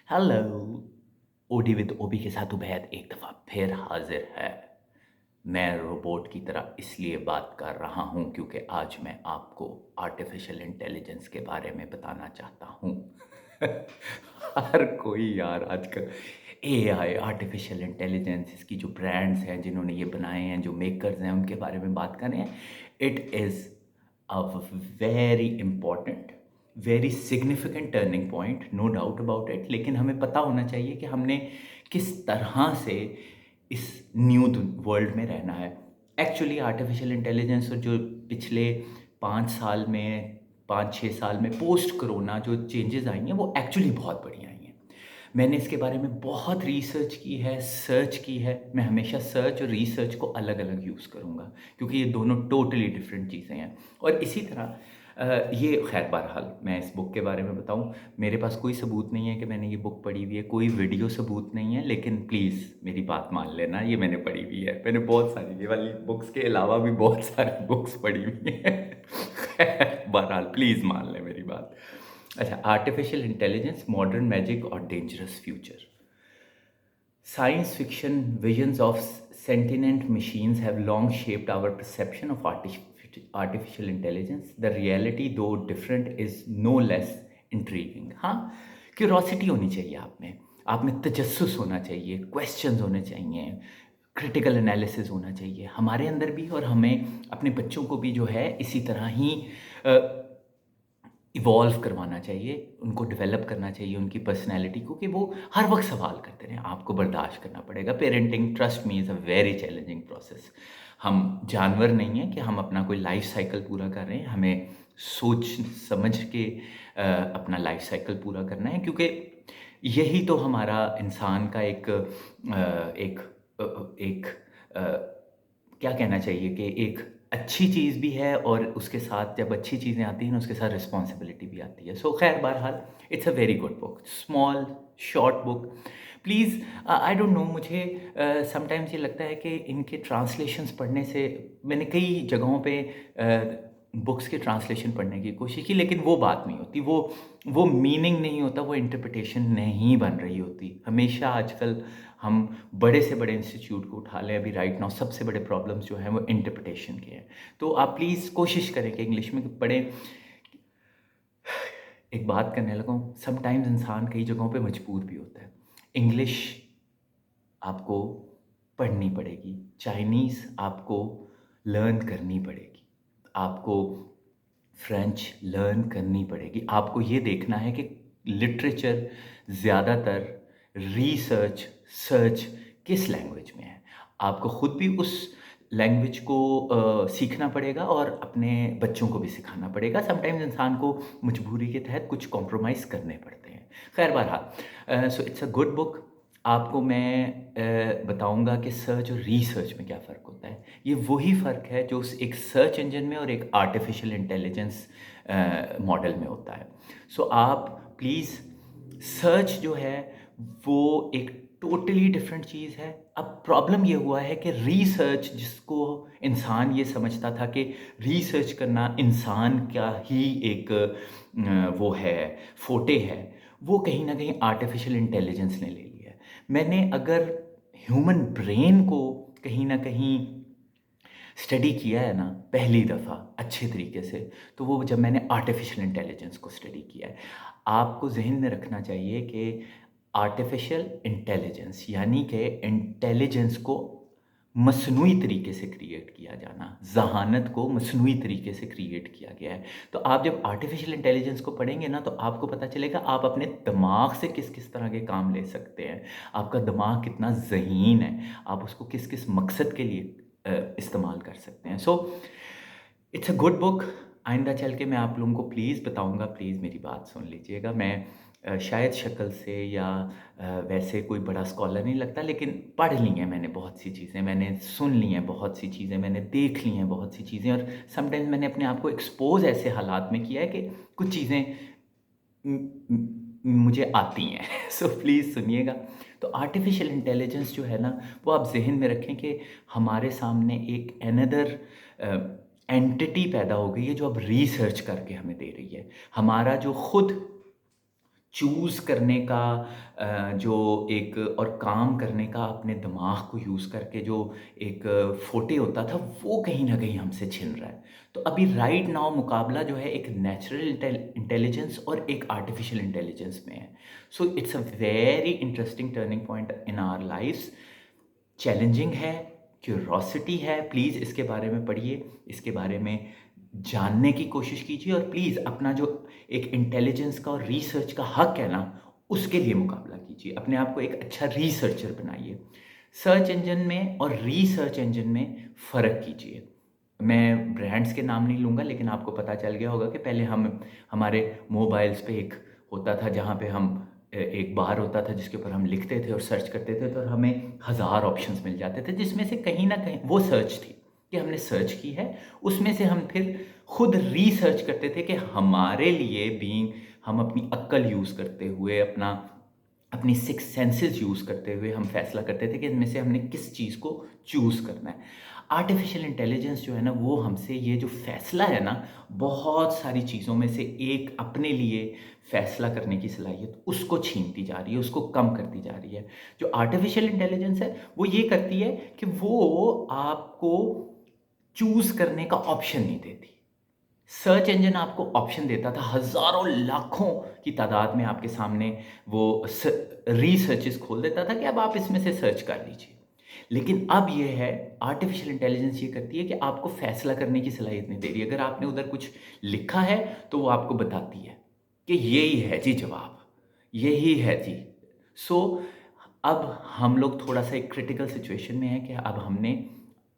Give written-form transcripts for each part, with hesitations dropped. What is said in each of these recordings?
Hello. OD with ओबी के साथ उबैद एक दफ़ा फिर हाजिर है। मैं रोबोट की तरह इसलिए बात कर रहा हूँ क्योंकि आज मैं आपको आर्टिफिशियल इंटेलिजेंस के बारे में बताना चाहता हूँ। हर कोई यार आजकल एआई आर्टिफिशियल इंटेलिजेंस इसकी जो ब्रांड्स हैं जिन्होंने ये बनाए हैं, जो मेकर्स हैं, उनके बारे में बात कर रहे हैं। It is a very important, very significant turning point, no doubt about it. लेकिन हमें पता होना चाहिए कि हमने किस तरह से इस न्यू वर्ल्ड में रहना है। एक्चुअली आर्टिफिशियल इंटेलिजेंस और जो पिछले 5 साल में 5-6 साल में पोस्ट कोरोना जो चेंजेस आई हैं वो एक्चुअली बहुत बढ़िया आई हैं। मैंने इसके बारे में बहुत रिसर्च की है, सर्च की है। मैं हमेशा सर्च और रिसर्च को अलग-अलग यूज़ करूँगा क्योंकि ये दोनों टोटली डिफरेंट चीज़ें हैं। और इसी तरह ये ख़ैर बहरहाल मैं इस बुक के बारे में बताऊँ, मेरे पास कोई सबूत नहीं है कि मैंने ये बुक पढ़ी हुई है, कोई वीडियो सबूत नहीं है, लेकिन प्लीज़ मेरी बात मान लेना, ये मैंने पढ़ी हुई है। मैंने बहुत सारी ये वाली बुक्स के अलावा भी बहुत सारी बुक्स पढ़ी हुई हैं। खैर बहरहाल प्लीज़ मान लें मेरी बात। अच्छा, आर्टिफिशियल इंटेलिजेंस, मॉडर्न मैजिक और dangerous future. Science fiction visions of sentient machines have long shaped our perception of artificial intelligence. The reality, though different, is no less intriguing. हाँ, क्यूरोसिटी होनी चाहिए आप में तजस्सुस होना चाहिए, क्वेश्चंस होने चाहिए, क्रिटिकल एनालिसिस होना चाहिए हमारे अंदर भी, और हमें अपने बच्चों को भी जो है इसी तरह ही इवॉल्व करवाना चाहिए, उनको डेवलप करना चाहिए उनकी पर्सनैलिटी को, कि वो हर वक़्त सवाल करते रहें। आपको बर्दाश्त करना पड़ेगा। Parenting, trust me, is a very challenging process. हम जानवर नहीं हैं कि हम अपना कोई लाइफ़ साइकिल पूरा कर रहे हैं। हमें सोच समझ के अपना लाइफ़ साइकिल पूरा करना है, क्योंकि यही तो हमारा इंसान का एक एक क्या कहना चाहिए कि एक अच्छी चीज़ भी है, और उसके साथ जब अच्छी चीज़ें आती हैं ना, उसके साथ रिस्पॉन्सिबिलिटी भी आती है। सो खैर बहरहाल it's a very good book, small short book. Please, I don't know, मुझे समटाइम्स ये लगता है कि इनके ट्रांसलेशंस पढ़ने से, मैंने कई जगहों पे बुक्स के ट्रांसलेशन पढ़ने की कोशिश की, लेकिन वो बात नहीं होती, वो मीनिंग नहीं होता, वो इंटरप्रिटेशन नहीं बन रही होती। हमेशा आजकल हम बड़े से बड़े इंस्टीट्यूट को उठा लें, अभी राइट नाउ सबसे बड़े प्रॉब्लम्स जो हैं वो इंटरप्रिटेशन के हैं। तो आप प्लीज़ कोशिश करें कि इंग्लिश में पढ़ें। एक बात करने लगा हूँ, समटाइम्स इंसान कई जगहों पे मजबूर भी होता है। इंग्लिश आपको पढ़नी पड़ेगी, चाइनीज़ आपको लर्न करनी पड़ेगी, आपको फ्रेंच लर्न करनी पड़ेगी। आपको ये देखना है कि लिटरेचर ज़्यादातर रिसर्च, सर्च किस लैंग्वेज में है। आपको खुद भी उस लैंग्वेज को सीखना पड़ेगा और अपने बच्चों को भी सिखाना पड़ेगा। समटाइम्स इंसान को मजबूरी के तहत कुछ कॉम्प्रोमाइज़ करने पड़ते हैं। खैर बहरहाल, सो इट्स अ गुड बुक। आपको मैं बताऊँगा कि सर्च और रिसर्च में क्या फ़र्क होता है। ये वही फ़र्क है जो एक सर्च इंजन में और एक आर्टिफ़िशियल इंटेलिजेंस मॉडल में होता है। सो आप प्लीज़, सर्च जो है वो एक टोटली डिफरेंट चीज़ है। अब प्रॉब्लम ये हुआ है कि रिसर्च, जिसको इंसान ये समझता था कि रिसर्च करना इंसान का ही एक वो है, फ़ोटे है, वो कहीं न कहीं आर्टिफ़िशियल इंटेलिजेंस ने ले लिया है। मैंने अगर ह्यूमन ब्रेन को कहीं न कहीं स्टडी किया है ना पहली दफ़ा अच्छे तरीके से, तो वो जब मैंने आर्टिफ़िशियल इंटेलिजेंस को स्टडी किया है। आपको ज़हन में रखना चाहिए कि आर्टिफ़िशियल इंटेलिजेंस यानी कि इंटेलिजेंस को मसनूई तरीके से क्रिएट किया जाना, ज़हानत को मसनूई तरीके से क्रिएट किया गया है। तो आप जब आर्टिफ़िशियल इंटेलिजेंस को पढ़ेंगे ना, तो आपको पता चलेगा आप अपने दिमाग से किस-किस तरह के काम ले सकते हैं। आपका दिमाग कितना ज़हीन है, आप उसको किस-किस मकसद के लिए इस्तेमाल कर सकते हैं। सो इट्स अ गुड बुक। आइंदा चल के मैं आप लोगों को प्लीज़ बताऊँगा, प्लीज़ मेरी बात सुन लीजिएगा। मैं शायद शक्ल से या वैसे कोई बड़ा स्कॉलर नहीं लगता, लेकिन पढ़ ली हैं मैंने बहुत सी चीज़ें, मैंने सुन ली हैं बहुत सी चीज़ें, मैंने देख ली हैं बहुत सी चीज़ें, और समटाइम्स मैंने अपने आप को एक्सपोज़ ऐसे हालात में किया है कि कुछ चीज़ें मुझे आती हैं। सो प्लीज़ सुनिएगा। तो आर्टिफ़िशियल इंटेलिजेंस जो है ना, वो आप ज़हन में रखें कि हमारे सामने एक अनदर एंटिटी पैदा हो गई है, जो अब रिसर्च करके हमें दे रही है। हमारा जो खुद चूज़ करने का जो एक और काम करने का अपने दिमाग को यूज़ करके जो एक फोटे होता था, वो कहीं न कहीं हमसे छिन रहा है। तो अभी राइट नाउ मुकाबला जो है एक नेचुरल इंटेलिजेंस और एक आर्टिफिशियल इंटेलिजेंस में है। So it's a very interesting turning point in our lifes. Challenging है, क्यूरोसिटी है, प्लीज़ इसके बारे में पढ़िए, इसके बारे में जानने की कोशिश कीजिए और प्लीज़ अपना जो एक इंटेलिजेंस का और रिसर्च का हक है ना, उसके लिए मुकाबला कीजिए। अपने आप को एक अच्छा रिसर्चर बनाइए। सर्च इंजन में और रिसर्च इंजन में फ़र्क कीजिए। मैं ब्रांड्स के नाम नहीं लूँगा, लेकिन आपको पता चल गया होगा कि पहले हम हमारे मोबाइल्स पे एक होता था जहाँ पे हम एक बार होता था जिसके ऊपर हम लिखते थे और सर्च करते थे, तो हमें हज़ार ऑप्शंस मिल जाते थे, जिसमें से कहीं न कहीं वो सर्च थी कि हमने सर्च की है, उसमें से हम फिर खुद रिसर्च करते थे कि हमारे लिए बीइंग हम अपनी अक्ल यूज़ करते हुए, अपनी सिक्स सेंसेस यूज़ करते हुए हम फैसला करते थे कि इनमें से हमने किस चीज़ को चूज़ करना है। आर्टिफ़िशियल इंटेलिजेंस जो है ना, वो हमसे ये जो फ़ैसला है ना, बहुत सारी चीज़ों में से एक अपने लिए फ़ैसला करने की सलाहियत उसको छीनती जा रही है, उसको कम करती जा रही है। जो आर्टिफ़िशियल इंटेलिजेंस है, वो ये करती है कि वो आपको चूज़ करने का ऑप्शन नहीं देती। सर्च इंजन आपको ऑप्शन देता था, हज़ारों, लाखों की तादाद में आपके सामने वो रिसर्चेस खोल देता था कि अब आप इसमें से सर्च कर लीजिए। लेकिन अब ये है, आर्टिफ़िशियल इंटेलिजेंस ये करती है कि आपको फ़ैसला करने की सलाहियत नहीं दे रही है। अगर आपने उधर कुछ लिखा है, तो वो आपको बताती है कि यही है जी जवाब, यही है जी। सो अब हम लोग थोड़ा-सा एक क्रिटिकल सिचुएशन में हैं कि अब हमने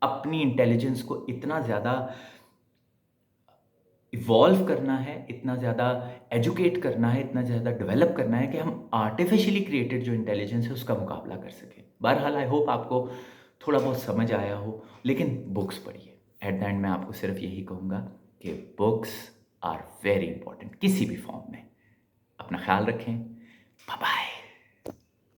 अपनी इंटेलिजेंस को इतना ज़्यादा इवॉल्व करना है, इतना ज़्यादा एजुकेट करना है, इतना ज़्यादा डेवलप करना है कि हम आर्टिफ़िशियली क्रिएटेड जो इंटेलिजेंस है उसका मुकाबला कर सकें। बहरहाल आई होप आपको थोड़ा बहुत समझ आया हो, लेकिन बुक्स पढ़िए। एट द एंड मैं आपको सिर्फ़ यही कहूँगा कि बुक्स आर वेरी इंपॉर्टेंट किसी भी फ़ॉर्म में। अपना ख़्याल रखें। Bye bye.